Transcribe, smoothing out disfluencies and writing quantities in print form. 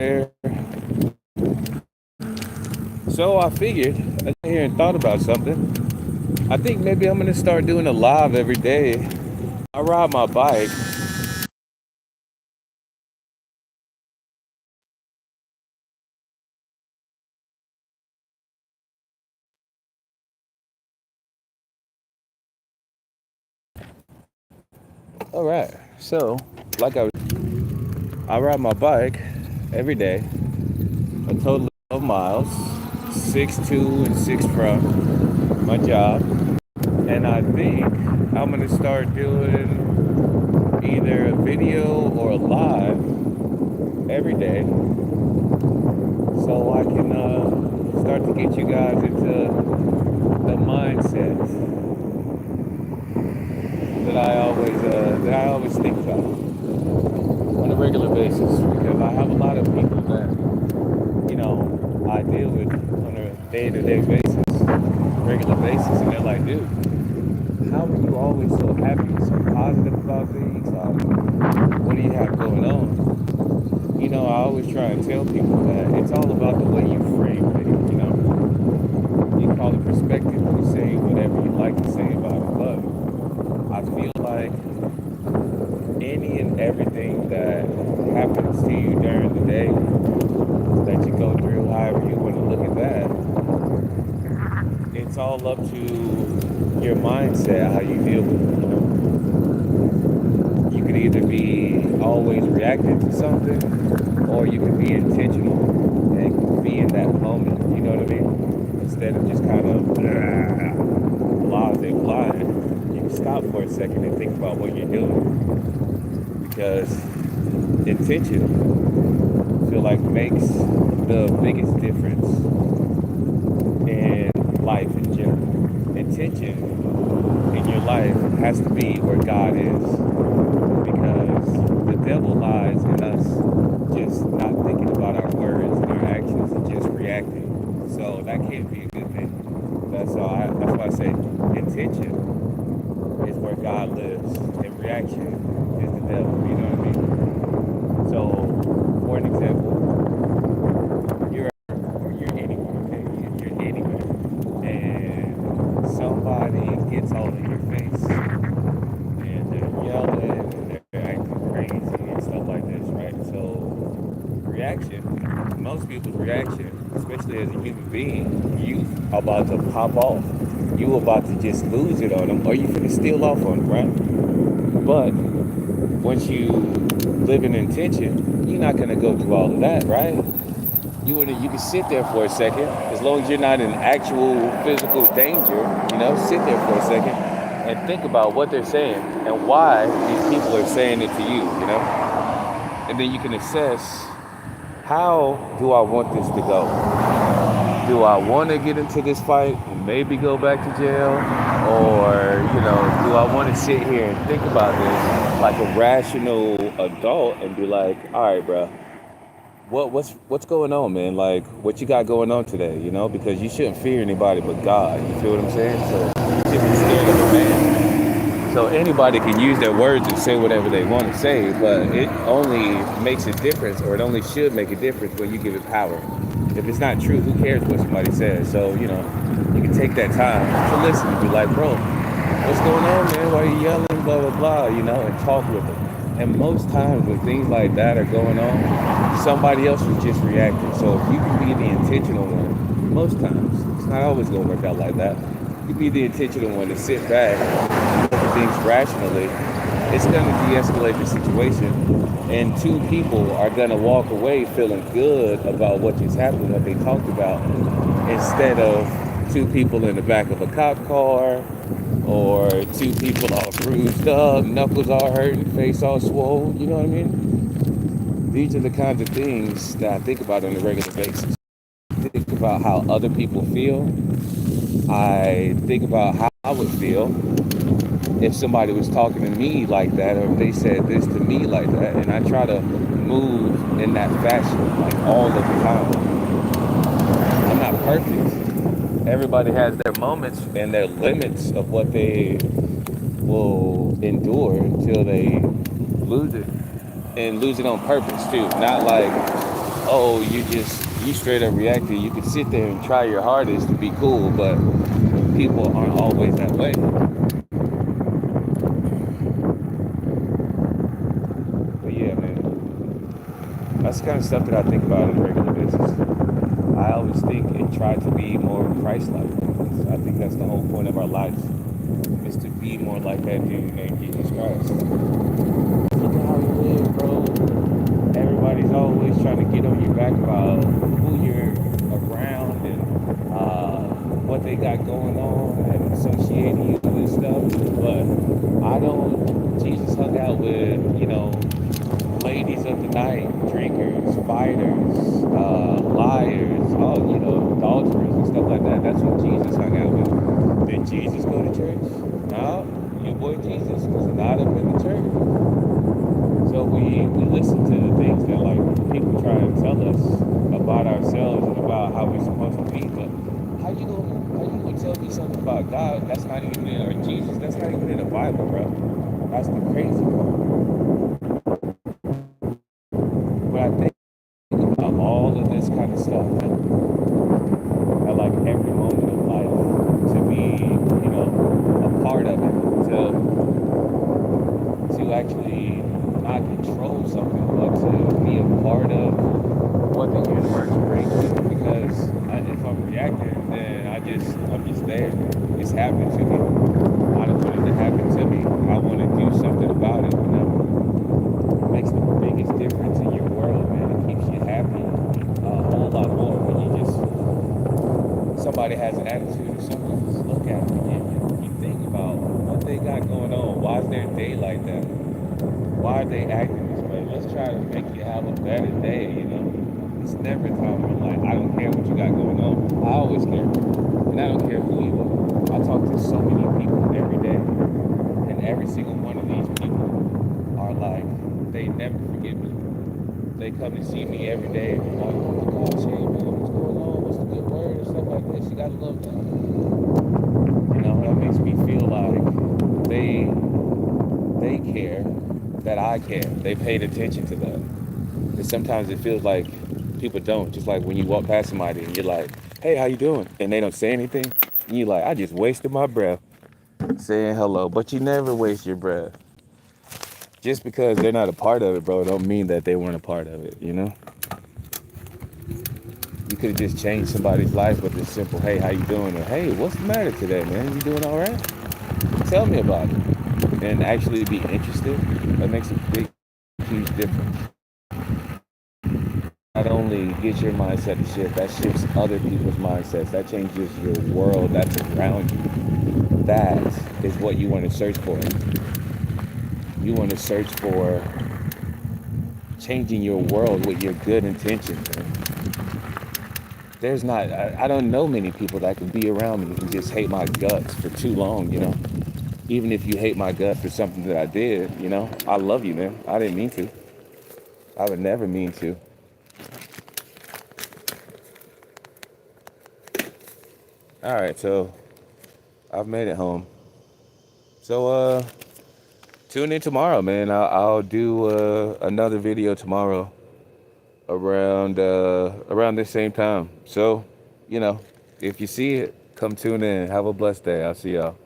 there. So I figured, I sat here and thought about something. I think maybe I'm gonna start doing a live every day. I ride my bike. All right. So, like I ride my bike every day, a total of 12 miles, six to and six from my job. And I think I'm gonna start doing either a video or a live every day, so I can start to get you guys into the mindset that I always think about on a regular basis, because I have a lot of people that I deal with on a day-to-day basis, regular basis, and they're like, dude, how are you always so happy, so positive about things? What do you have going on? I always try and tell people that it's all about the way you frame things. You call it perspective. You say whatever you like to say about it, but I feel like any and everything that happens to you during the day, that you go through, however you want to look at that, it's all up to your mindset, how you deal with it. You could either be always reacting to something, or you can be intentional and be in that moment. You know what I mean? Instead of just kind of blind, you can stop for a second and think about what you're doing, because intention, I feel like, makes the biggest difference in life in general. Intention in your life has to be where God is, because the devil lies in us just not thinking about our words and our actions and just reacting. So that can't be a good thing. That's why I say intention is where God lives, and reaction is the devil. You know what I mean? So, for an example, you're anywhere, okay? You're anywhere, and somebody gets all in your face, and they're yelling and they're acting crazy and stuff like this, right? So, reaction, most people's reaction, especially as a human being, you about to pop off. You about to just lose it on them, or you finna steal off on them, right? But once you live in intention, you're not gonna go through all of that, right? You can sit there for a second, as long as you're not in actual physical danger. Sit there for a second and think about what they're saying and why these people are saying it to you. And then you can assess, how do I want this to go? Do I want to get into this fight and maybe go back to jail? Or, do I want to sit here and think about this like a rational adult and be like, all right, bro, what's going on, man? Like, what you got going on today, Because you shouldn't fear anybody but God. You feel what I'm saying? So you should be scared of a man. So anybody can use their words and say whatever they want to say, but it only makes a difference, or it only should make a difference when you give it power. If it's not true, who cares what somebody says? So, you can take that time to listen and be like, bro, what's going on, man? Why are you yelling, blah, blah, blah, and talk with them. And most times when things like that are going on, somebody else was just reacting. So if you can be the intentional one, most times, it's not always going to work out like that. You be the intentional one to sit back and look at things rationally. It's going to de-escalate the situation, and two people are going to walk away feeling good about what just happened, what they talked about, instead of two people in the back of a cop car, or two people all bruised up, knuckles all hurting, face all swollen. You know what I mean? These are the kinds of things that I think about on a regular basis. I think about how other people feel. I think about how I would feel if somebody was talking to me like that, or if they said this to me like that, and I try to move in that fashion, like, all of the time. I'm not perfect. Everybody has their moments and their limits of what they will endure until they lose it, and lose it on purpose too. Not like, oh, you straight up reacted. You could sit there and try your hardest to be cool, but people aren't always that way. But yeah, man, that's the kind of stuff that I think about on a regular basis. I always think and try to be more Christ-like. I think that's the whole point of our life, is to be more like that dude named Jesus Christ. Look at how you live, bro. Everybody's always trying to get on your back about who you're around and what they got going on and associating you with stuff. But I don't. Jesus hung out with, ladies of the night, drinkers, fighters, liars, all, adulterers and stuff like that. That's what Jesus hung out with. Did Jesus go to church? No, your boy Jesus was not up in the church. So we listen to the things that like people try and tell us about ourselves and about how we're supposed to be. But how you gonna tell me something about God that's not even in, or Jesus that's not even in the Bible, bro? That's the crazy part. But I think about all of this kind of stuff at like every moment of life, to be, a part of it, to actually not control something, but to be a part of what the universe brings me. Because if I'm reacting, then I'm just there. It's happening to me. I don't want it to happen to me. I want to do something about it. It makes the biggest difference in your world, man. It keeps you happy a whole lot more when you just somebody has an attitude or something. Just look at them and you think about what they got going on. Why is their day like that? Why are they acting this way? Let's try to make you have a better day. It's never a time when like, I don't care what you got going on. I always care. And I don't care who you are. I talk to so many people every day. And every single one of these people are like, they never forget me. They come to see me every day and be like, oh my gosh, hey man, what's going on? What's the good word? And stuff like this. You gotta love that. That makes me feel like they care that I care. They paid attention to that. And sometimes it feels like people don't. Just like when you walk past somebody and you're like, hey, how you doing? And they don't say anything. And you're like, I just wasted my breath saying hello. But you never waste your breath. Just because they're not a part of it, bro, don't mean that they weren't a part of it. You could have just changed somebody's life with a simple, hey, how you doing? Or, hey, what's the matter today, man? You doing all right? Tell me about it. And actually be interested. That makes a big, huge difference. Not only gets your mindset to shift, that shifts other people's mindsets. That changes your world that's around you. That is what you want to search for. You want to search for changing your world with your good intentions. There's not, I don't know many people that can be around me and just hate my guts for too long. Even if you hate my guts for something that I did, I love you, man. I didn't mean to. I would never mean to. All right, so I've made it home. So tune in tomorrow, man. I'll do another video tomorrow around this same time. So, you know, if you see it, come tune in. Have a blessed day. I'll see y'all.